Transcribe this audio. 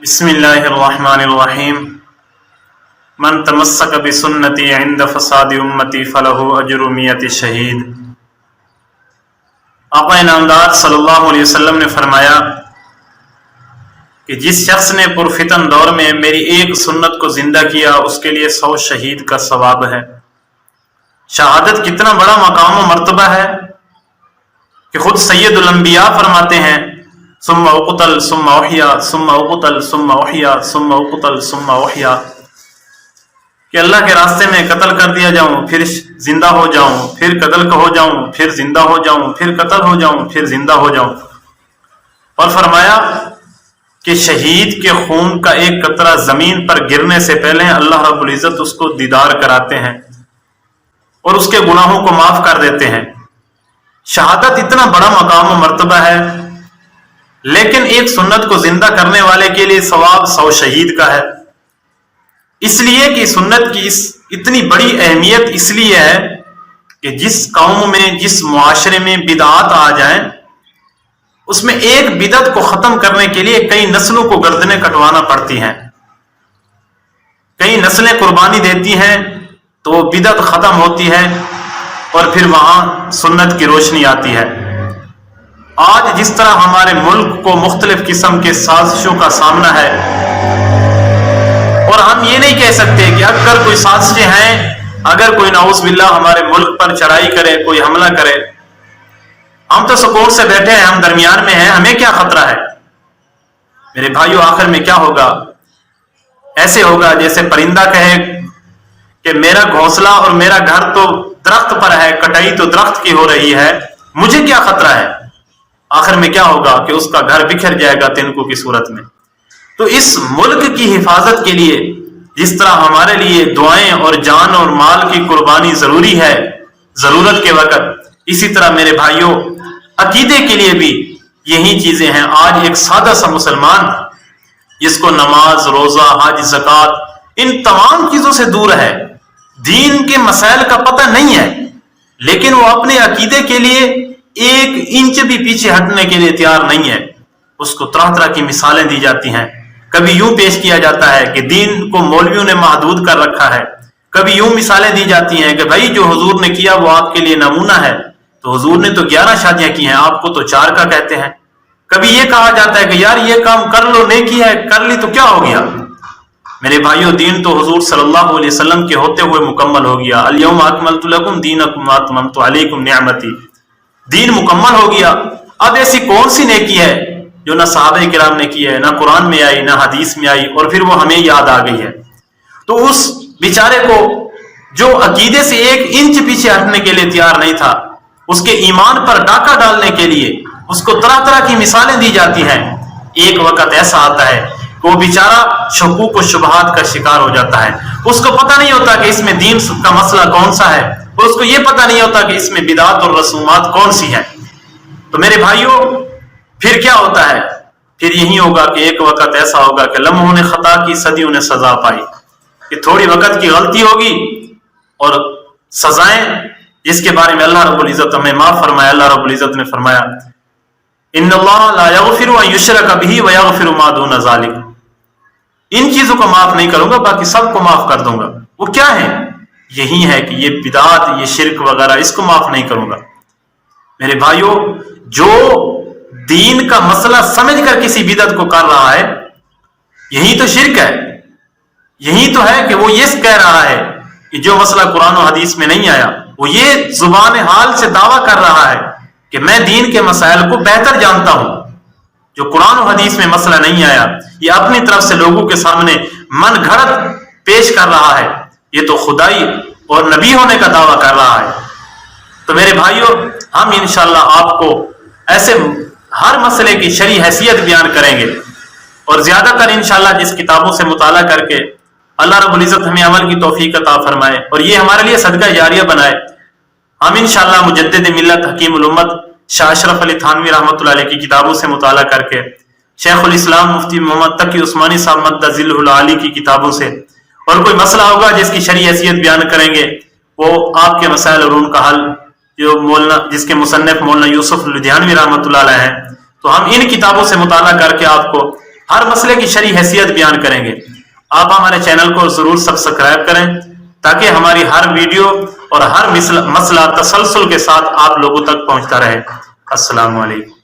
बिस्मिल्लाहिर रहमानिर रहीम। मन तमस्सक बिसुन्नती इंद फसादी उम्मती फलहु अजरु मियति शहीद। आक़ा इनामदार सल्लल्लाहु अलैहि वसल्लम ने फरमाया कि जिस शख्स ने पुरफितन दौर में मेरी एक सुन्नत को जिंदा किया उसके लिए 100 शहीद का सवाब है। शहादत कितना बड़ा मकाम व मर्तबा है कि खुद सैयदुल अंबिया फरमाते हैं, सुम्मा उक़तल सुम्मा उहिया सुम्मा उक़तल सुम्मा उहिया सुम्मा उक़तल सुम्मा उहिया, कि अल्लाह के रास्ते में कत्ल कर दिया जाऊं, फिर जिंदा हो जाऊं, फिर कत्ल हो जाऊं, फिर जिंदा हो जाऊं, फिर कत्ल हो जाऊं, फिर जिंदा हो जाऊं। और फरमाया कि शहीद के खून का एक कतरा जमीन पर गिरने से पहले अल्लाह रब्बुल इज्जत उसको दीदार कराते हैं और उसके गुनाहों को माफ कर देते हैं। शहादत इतना बड़ा मकाम व मर्तबा है, लेकिन एक सुन्नत को जिंदा करने वाले के लिए सवाब 100 शहीद का है। इसलिए कि सुन्नत की इतनी बड़ी अहमियत इसलिए है कि जिस कौम में, जिस मुआशरे में बिदअत आ जाए, उसमें एक बिदअत को खत्म करने के लिए कई नस्लों को गर्दनें कटवाना पड़ती हैं, कई नस्लें कुर्बानी देती हैं, तो वो बिदअत खत्म होती है और फिर वहां सुन्नत की रोशनी आती है। आज जिस तरह हमारे मुल्क को मुख्तलिफ किस्म के साजिशों का सामना है, और हम ये नहीं कह सकते कि अगर कोई साजिशें हैं, अगर कोई नाउज़ बिल्लाह हमारे मुल्क पर चढ़ाई करे, कोई हमला करे, हम तो सुकून से बैठे हैं, हम दरमियान में हैं, हमें क्या खतरा है। मेरे भाइयों, आखिर में क्या होगा? ऐसे होगा जैसे परिंदा कहे कि मेरा घोंसला और मेरा घर तो दरख्त पर है, कटाई तो दरख्त की हो रही है, मुझे क्या खतरा है। आखिर में क्या होगा कि उसका घर बिखर जाएगा तिनकों की सूरत में। तो इस मुल्क की हिफाजत के लिए जिस तरह हमारे लिए दुआएं और जान और माल की कुर्बानी जरूरी है जरूरत के वक्त, इसी तरह मेरे भाइयों अकीदे के लिए भी यही चीजें हैं। आज एक सादा सा मुसलमान जिसको नमाज, रोजा, हज, ज़कात इन तमाम चीजों से दूर है, दीन के मसाइल का पता नहीं है, लेकिन वो अपने अकीदे के लिए एक इंच भी पीछे हटने के लिए तैयार नहीं है। उसको तरह तरह की मिसालें दी जाती हैं। कभी यूं पेश किया जाता है कि दीन को मौलवियों ने महदूद कर रखा है, कभी यूं मिसालें दी जाती हैं कि भाई जो हुजूर ने किया वो आपके लिए नमूना है, तो हुजूर ने तो 11 शादियां की हैं, आपको तो 4 का कहते हैं। कभी ये कहा जाता है कि यार ये काम कर लो, नेकी है, कर ली तो क्या हो गया। मेरे भाइयों, दीन तो हुजूर सल्लल्लाहु अलैहि वसल्लम के होते हुए मुकम्मल हो गया। अल-यौमा अकमलतु लकुम दीनकुम व अतममतु अलैकुम निअमती, दीन मुकम्मल हो गया। अब ऐसी कौन सी नेकी है जो ना सहाबा किराम ने की है, ना कुरान में आई, ना हदीस में आई, और फिर वो हमें याद आ गई है। तो उस बेचारे को जो अकीदे से एक इंच पीछे हटने के लिए तैयार नहीं था, उसके ईमान पर डाका डालने के लिए उसको तरह तरह की मिसालें दी जाती हैं। एक वक्त ऐसा आता है कि वो बेचारा शकूक व शुबहात का शिकार हो जाता है। उसको पता नहीं होता कि इसमें दीन का मसला कौन सा है, और उसको ये पता नहीं होता कि इसमें बिदात और रसूमात कौन सी है। तो मेरे भाइयों, फिर क्या होता है? फिर यही होगा कि एक वक्त ऐसा होगा कि लम्हों ने खता की, सदियों ने सजा पाई, कि थोड़ी वक्त की गलती होगी और सजाएं जिसके बारे में अल्लाह रब्बुल इज्जत हमें माफ फरमाया। अल्लाह रब्बुल इज्जत ने फरमाया, इन्नल्लाह ला यगफिरु अन युशरक बिही व यगफिरु मा दून ज़ालिक, इन चीजों को माफ नहीं करूंगा, बाकी सबको माफ कर दूंगा। वो क्या है? यही है कि ये बिदात, ये शिर्क वगैरह, इसको माफ नहीं करूंगा। मेरे भाइयों, जो दीन का मसला समझकर किसी बिदअत को कर रहा है, यही तो शिर्क है। यही तो है कि वो ये कह रहा है कि जो मसला कुरान और हदीस में नहीं आया, वो ये जुबान हाल से दावा कर रहा है कि मैं दीन के मसाइल को बेहतर जानता हूं। जो कुरान और हदीस में मसला नहीं आया, ये अपनी तरफ से लोगों के सामने मन घड़त पेश कर रहा है, ये तो खुदाई और नबी होने का दावा कर रहा है। तो मेरे भाइयों, हम इंशाअल्लाह आपको ऐसे हर मसले की शरई हैसियत बयान करेंगे, और ज्यादातर इंशाअल्लाह जिस किताबों से मुताला करके अल्लाह रब्बुल इज्जत हमें अमल की तौफीक अता फरमाए और ये हमारे लिए सदका जारिया बनाए, हम इंशाअल्लाह मुजद्दिद मिल्लत हकीमुल उम्मत शाह अशरफ अली थानवी रहमतुल्लाह अलैह की किताबों से मुताला करके, शेखुल इस्लाम मुफ्ती मोहम्मद तकी उस्मानी साहब मद्दजिल्लुल आली की किताबों से, और कोई मसला होगा जिसकी शरई हैसियत बयान करेंगे, वो आपके मसाइल और उनका हल, जो मौलाना जिसके मुसन्निफ मौलाना यूसुफ लुधियानवी रहमतुल्लाह अलैह हैं, तो हम इन किताबों से मुताला करके आपको ہر مسئلے کی شرعی حیثیت بیان کریں گے. آپ ہمارے چینل کو ضرور سبسکرائب کریں تاکہ ہماری ہر ویڈیو اور ہر مسئلہ تسلسل کے ساتھ آپ لوگوں تک پہنچتا رہے. السلام علیکم.